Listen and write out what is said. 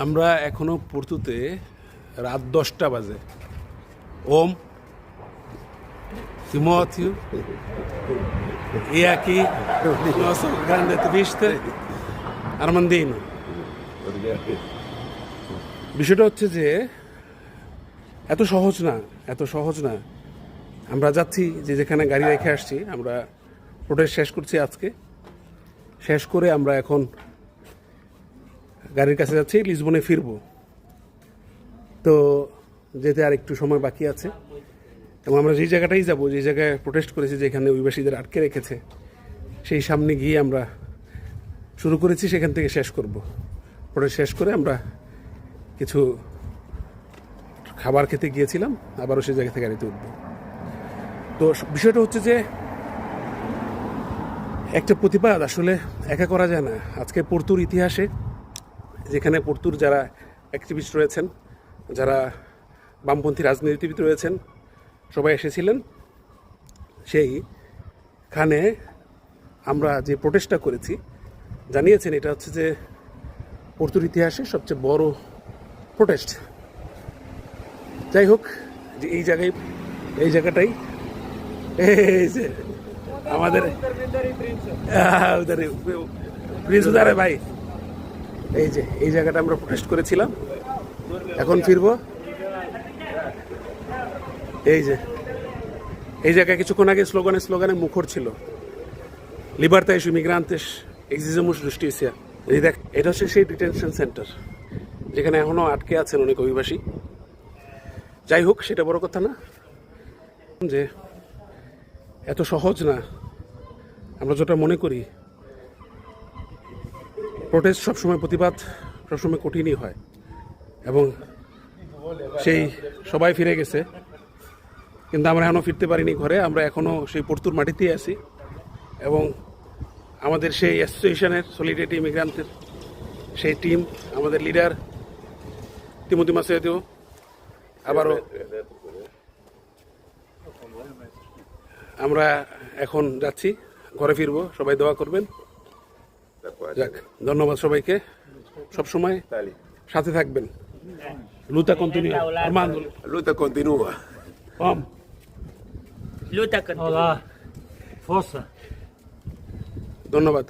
আমরা এখনো পর্তুতে রাত 10টা বাজে। ওম Timóteo, e aqui nosso grande ativista Armandino. বিষয়টা হচ্ছে যে এত সহজ না। আমরা যাচ্ছি যেখানে গাড়ি রেখে আসছি, আমরা প্রোটেস্ট শেষ করছি আজকে। শেষ করে আমরা এখন গাড়ির কাছে যাচ্ছি, লিসবনে ফিরবো। তো যেতে আর একটু সময় বাকি আছে এবং আমরা যেই জায়গাটাই যাব, যে জায়গায় প্রোটেস্ট করেছি, যেখানে অভিবাসীদের আটকে রেখেছে, সেই সামনে গিয়ে আমরা শুরু করেছি, সেখান থেকে শেষ করব। প্রোটেস্ট শেষ করে আমরা কিছু খাবার খেতে গিয়েছিলাম, আবারও সেই জায়গা থেকে গাড়িতে উঠব। তো বিষয়টা হচ্ছে যে একটা প্রতিবাদ আসলে একা করা যায় না। আজকে পর্তুর ইতিহাসে, যেখানে পর্তুর যারা অ্যাক্টিভিস্ট রয়েছেন, যারা বামপন্থী রাজনীতিবিদ রয়েছেন, সবাই এসেছিলেন। সেইখানে আমরা যে প্রোটেস্টটা করেছি, জানিয়েছেন এটা হচ্ছে যে পর্তুর ইতিহাসে সবচেয়ে বড় প্রোটেস্ট। যাই হোক, যে এই জায়গাটাই এই যে আমাদের প্রিন্স উদারে ভাই, এই জায়গাটা আমরা প্রোটেস্ট করেছিলাম। এখন ফিরবো। এই জায়গায় কিছুক্ষণ আগে স্লোগানে মুখর ছিল, লিবার্তাস ইমিগ্রান্তেস এক্সিজেমুস জুস্টিসিয়া। এই দেখ, এটা হচ্ছে সেই ডিটেনশন সেন্টার যেখানে এখনো আটকে আছেন অনেক অভিবাসী। যাই হোক, সেটা বড় কথা না, যে এত সহজ না আমরা যেটা মনে করি। প্রোটেস্ট সবসময়, প্রতিবাদ সবসময় কঠিনই হয়, এবং সেই সবাই ফিরে গেছে, কিন্তু আমরা এখনও ফিরতে পারিনি ঘরে। আমরা এখনও সেই পর্তুর মাটিতেই আছি, এবং আমাদের সেই অ্যাসোসিয়েশনের সলিডারিটি ইমিগ্রান্টের সেই টিম, আমাদের লিডার তিমোথি মাসেদিও আবারও আমরা এখন যাচ্ছি, ঘরে ফিরবো। সবাই দোয়া করবেন। যাক, ধন্যবাদ সবাইকে, সবসময় সাথে থাকবেন। লুতা কন্টিনিউ, Armando Luta continua. Luta continua. Olá, força. ধন্যবাদ।